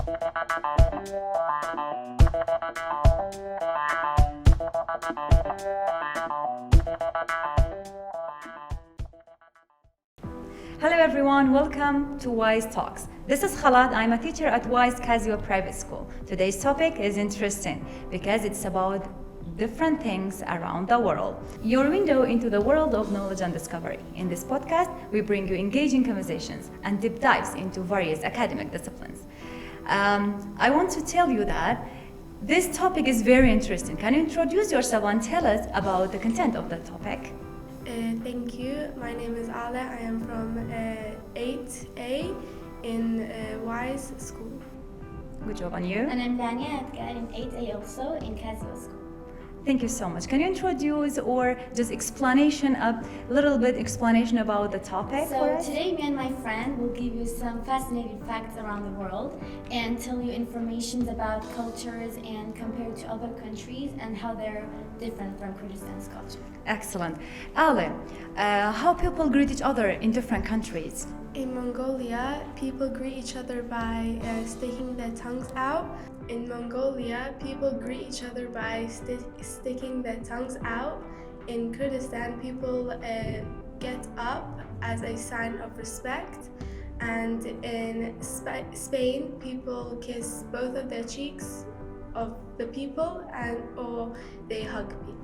Hello everyone, welcome to Wise Talks. This is Khallat. I'm a teacher at Wise Casual Private School. Today's topic is interesting because it's about different things around the world. Your window into the world of knowledge and discovery. In this podcast, we bring you engaging conversations and deep dives into various academic disciplines. I want to tell you that this topic is very interesting. Can you introduce yourself and tell us about the content of the topic? Thank you. My name is Alle. I am from 8A in Wise School. Good job on you. And I'm Lanya in 8A also in Casual School. Thank you so much. Can you introduce or just explanation a little bit explanation about the topic for So us? today me and my friend will give you some fascinating facts around the world and tell you information about cultures and compare to other countries and how they're different from Kurdistan's culture. Excellent. Ale, how people greet each other in different countries? In Mongolia, people greet each other by sticking their tongues out. In Mongolia, people greet each other by sticking their tongues out. In Kurdistan, people get up as a sign of respect. And in Spain, people kiss both of their cheeks of the people or they hug people.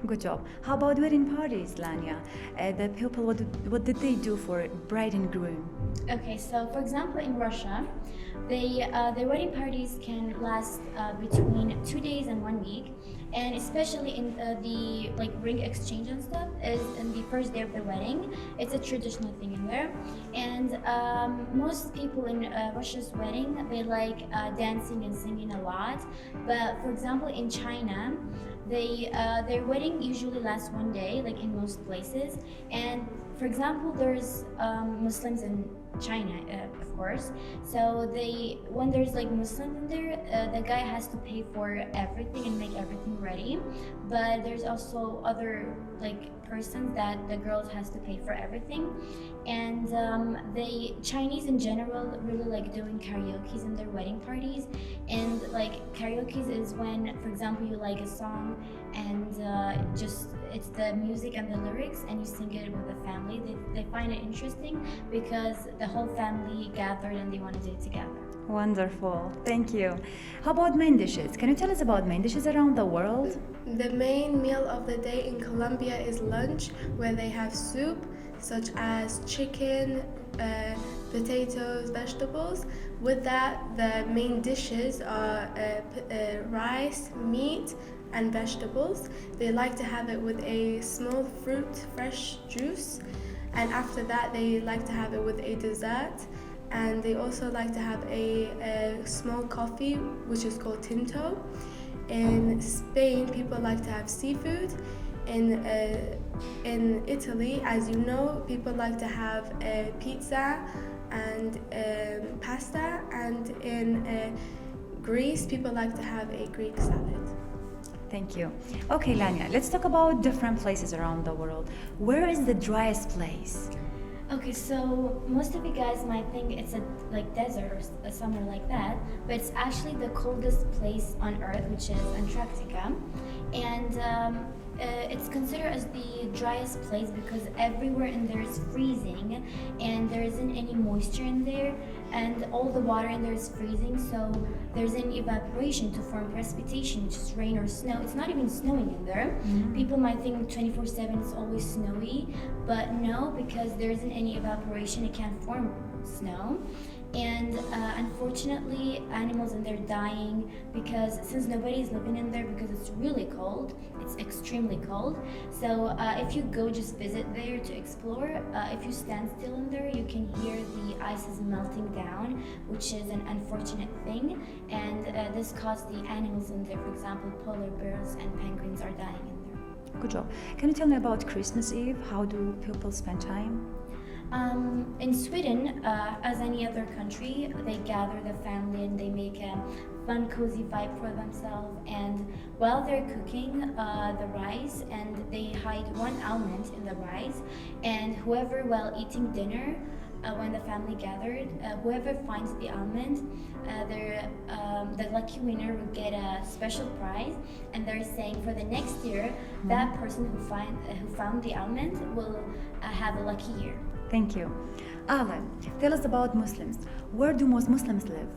Good job. How about wedding parties, Lanya? The people, what did they do for bride and groom? Okay, so for example in Russia, their wedding parties can last between 2 days and 1 week, and especially in the ring exchange and stuff is in the first day of the wedding. It's a traditional thing in there, and most people in Russia's wedding they like dancing and singing a lot. But for example in China, their wedding usually lasts 1 day, like in most places. And for example, there's Muslims in China, of course. So when there's Muslims in there, the guy has to pay for everything and make everything ready. But there's also other persons that the girls has to pay for everything. And the Chinese in general really like doing karaoke's in their wedding parties. And karaoke's is when, for example, you like a song and it's the music and the lyrics and you sing it with the family. They find it interesting because the whole family gathered and they want to do it together. Wonderful, thank you. How about main dishes? Can you tell us about main dishes around the world? The main meal of the day in Colombia is lunch, where they have soup such as chicken, potatoes, vegetables. With that, the main dishes are rice, meat, and vegetables. They like to have it with a small fruit, fresh juice, and after that they like to have it with a dessert. And they also like to have a small coffee, which is called tinto. In Spain, people like to have seafood. In Italy, as you know, people like to have pizza and pasta. And in Greece, people like to have a Greek salad. Thank you. Okay, Lanya, let's talk about different places around the world. Where is the driest place? Okay, so most of you guys might think it's a desert or somewhere like that, but it's actually the coldest place on Earth, which is Antarctica, and it's considered as the driest place because everywhere in there is freezing, and there isn't any moisture in there, and all the water in there is freezing, so there's an evaporation to form precipitation, which is rain or snow. It's not even snowing in there. Mm-hmm. People might think 24/7 is always snowy, but no, because there isn't any evaporation, it can't form snow. And unfortunately, animals in there dying because since nobody is living in there because it's really cold, it's extremely cold. So if you go just visit there to explore, if you stand still in there, you can hear the ice is melting down, which is an unfortunate thing. And this caused the animals in there, for example, polar bears and penguins are dying in there. Good job. Can you tell me about Christmas Eve? How do people spend time? In Sweden, as any other country, they gather the family and they make a fun, cozy vibe for themselves. And while they're cooking the rice, and they hide one almond in the rice, and whoever, while eating dinner, when the family gathered, whoever finds the almond, the lucky winner would get a special prize, and they're saying for the next year, that person who found the almond will have a lucky year. Thank you. Ale, tell us about Muslims. Where do most Muslims live?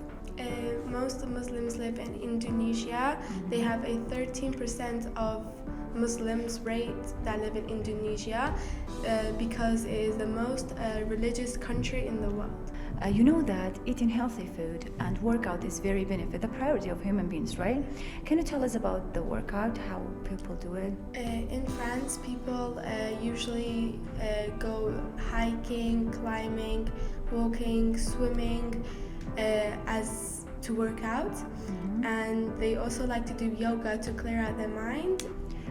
Most of Muslims live in Indonesia. They have a 13% of Muslims rate that live in Indonesia because it is the most religious country in the world. You know that eating healthy food and workout is very the priority of human beings, right? Can you tell us about the workout, how people do it? In France, people usually go hiking, climbing, walking, swimming as to work out, and they also like to do yoga to clear out their mind.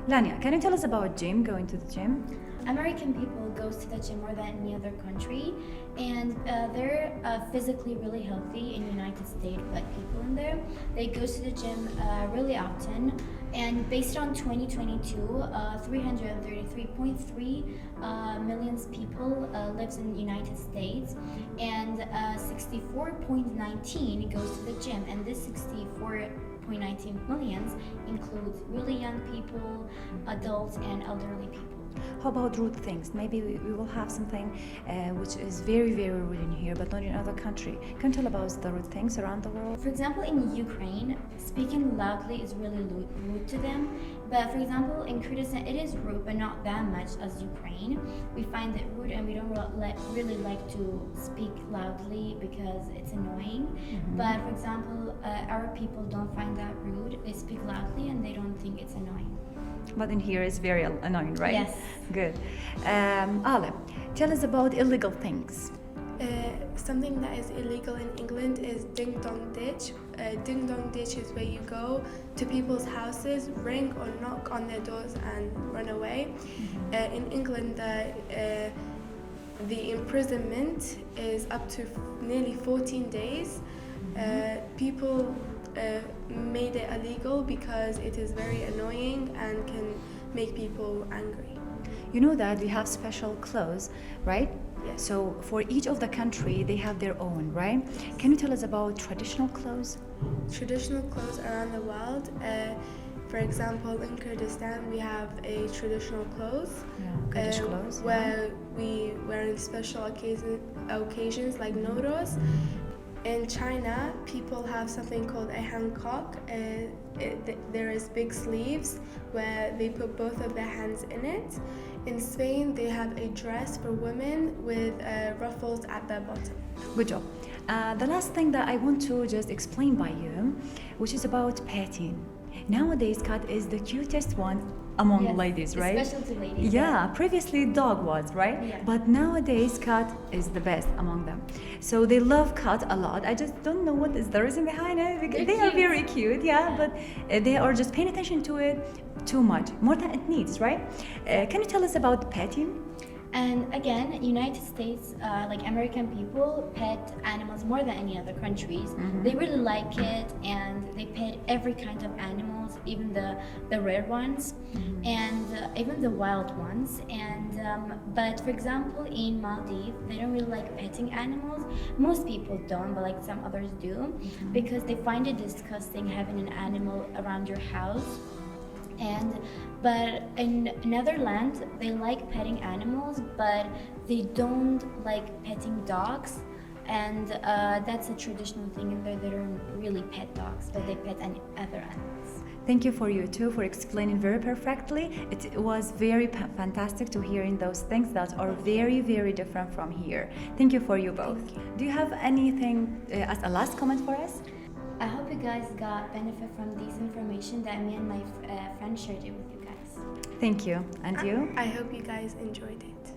Lanya, can you tell us about going to the gym? American people goes to the gym more than any other country, and they're physically really healthy in the United States, like people in there. They go to the gym really often, and based on 2022, 333.3 million people lives in the United States, and 64.19 goes to the gym, and this 64.19 millions includes really young people, adults, and elderly people. How about rude things? Maybe we will have something which is very rude in here, but not in other country. Can you tell about the rude things around the world? For example, in Ukraine, speaking loudly is really rude to them. But for example, in Kurdistan, it is rude, but not that much as Ukraine. We find it rude, and we don't really like to speak loudly because it's annoying. But for example, our people don't find that rude. They speak loudly, and they don't think it's annoying. But in here it's very annoying, right? Yes. Good. Ale, tell us about illegal things. Something that is illegal in England is ding dong ditch. Ding dong ditch is where you go to people's houses, ring or knock on their doors and run away. In England, the imprisonment is up to nearly 14 days. People made it illegal because it is very annoying and can make people angry. You know that we have special clothes, right? Yes. So for each of the country, they have their own, right? Can you tell us about traditional clothes? Traditional clothes around the world. For example, in Kurdistan, we have a traditional clothes. Kurdish clothes. Where we wear in special occasions like Nowruz. In China, people have something called a Hancock. There is big sleeves where they put both of their hands in it. In Spain, they have a dress for women with ruffles at the bottom. Good job. The last thing that I want to just explain by you, which is about petting. Nowadays, cat is the cutest one among ladies, right? Especially to ladies. Yeah, previously dog was, right? Yeah. But nowadays cat is the best among them. So they love cat a lot. I just don't know what is the reason behind it, because they are very cute, but they are just paying attention to it too much, more than it needs, right? Can you tell us about petting? And again, United States, like American people, pet animals more than any other countries. They really like it, and they pet every kind of animals, even the rare ones, and even the wild ones. And but for example, in Maldives, they don't really like petting animals. Most people don't, but like some others do, because they find it disgusting having an animal around your house. But in Netherlands, they like petting animals, but they don't like petting dogs, and that's a traditional thing in there. They don't really pet dogs, but they pet other animals. Thank you for you too for explaining very perfectly. It was very fantastic to hearing those things that are very different from here. Thank you for you both. Do you have anything as a last comment for us? I hope you guys got benefit from this information that me and my friend shared it with you guys. Thank you. And you? I hope you guys enjoyed it.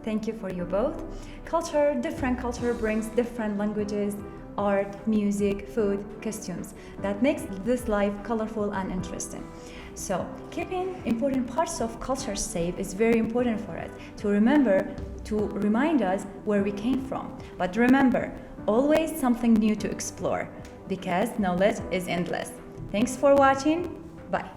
Thank you for you both. Different culture brings different languages, art, music, food, costumes. That makes this life colorful and interesting. So, keeping important parts of culture safe is very important for us to remind us where we came from. But remember, always something new to explore, because knowledge is endless. Thanks for watching. Bye.